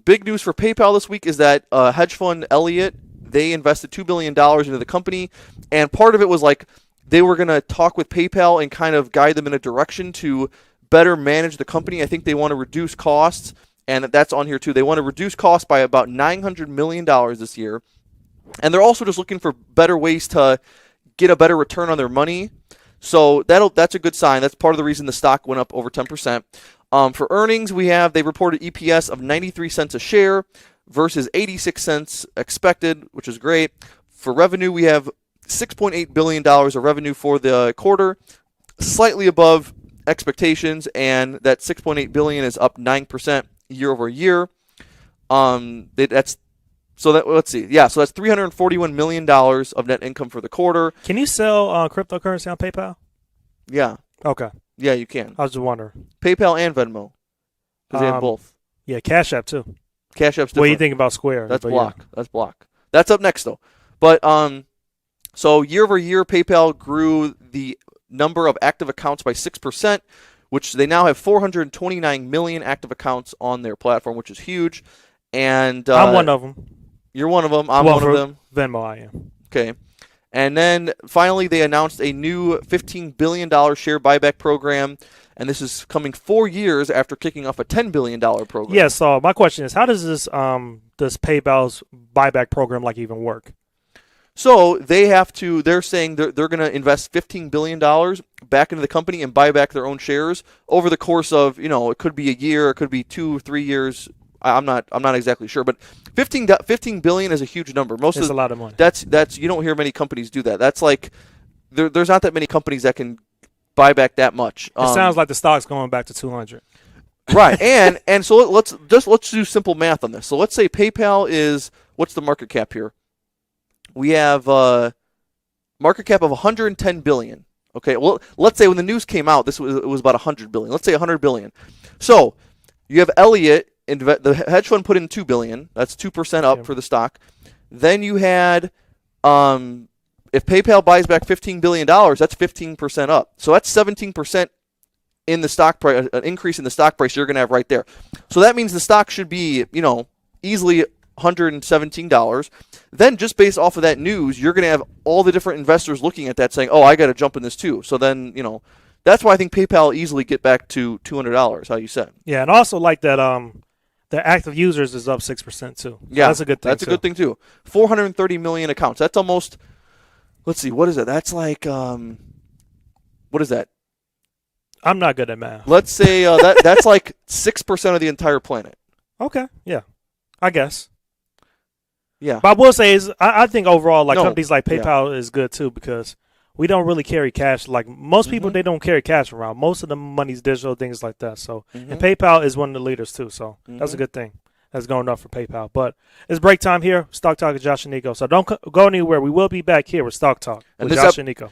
Big news for PayPal this week is that hedge fund Elliott, they invested $2 billion into the company, and part of it was like they were going to talk with PayPal and kind of guide them in a direction to better manage the company. I think they want to reduce costs, and that's on here too. They want to reduce costs by about $900 million this year, and they're also just looking for better ways to get a better return on their money. So that's a good sign. That's part of the reason the stock went up over 10%. For earnings, they reported EPS of 93 cents a share versus 86 cents expected, which is great. For revenue, we have $6.8 billion of revenue for the quarter, slightly above expectations, and that $6.8 billion is up 9% year over year. Let's see. Yeah, so that's $341 million of net income for the quarter. Can you sell cryptocurrency on PayPal? Yeah. Okay. Yeah, you can. I was just wondering. PayPal and Venmo, because they have both. Yeah, Cash App too. Cash App's different. What do you think about Square? That's Block. Yeah. That's Block. That's up next though. But so year over year, PayPal grew the number of active accounts by 6%, which they now have 429 million active accounts on their platform, which is huge. And I'm one of them. You're one of them. I'm one of them. Venmo, I am. Okay. And then finally, they announced a new $15 billion share buyback program, and this is coming 4 years after kicking off a $10 billion program. Yeah, so my question is, how does this PayPal's buyback program even work? So they're saying they're going to invest $15 billion back into the company and buy back their own shares over the course of, it could be a year, it could be 2 or 3 years. I'm not exactly sure, but 15 billion is a huge number. It's a lot of money. That's you don't hear many companies do that. That's like there's not that many companies that can buy back that much. It sounds like the stock's going back to 200. Right. And so let's do simple math on this. So let's say PayPal is, what's the market cap here? We have market cap of 110 billion. Okay. Well, let's say when the news came out, it was about 100 billion. Let's say 100 billion. So you have Elliott. The hedge fund put in $2 billion. That's 2% up for the stock. Then you had, if PayPal buys back $15 billion, that's 15% up. So that's 17% in the stock price, an increase in the stock price you're going to have right there. So that means the stock should be, easily $117. Then just based off of that news, you're going to have all the different investors looking at that saying, oh, I got to jump in this too. So then, that's why I think PayPal easily get back to $200, how you said. Yeah, and also like that the active users is up 6% too. So yeah, that's a good thing. That's a good thing too. 430 million accounts. That's almost. Let's see. What is it? That's like. What is that? I'm not good at math. Let's say that's like 6% of the entire planet. Okay. Yeah. I guess. Yeah. But I will say I think overall companies like PayPal is good too because we don't really carry cash. Like most people, they don't carry cash around. Most of the money's digital, things like that. So, and PayPal is one of the leaders too. So that's a good thing. That's going up for PayPal. But it's break time here. Stock Talk with Josh and Nico. So don't go anywhere. We will be back here with Stock Talk with Josh and Nico.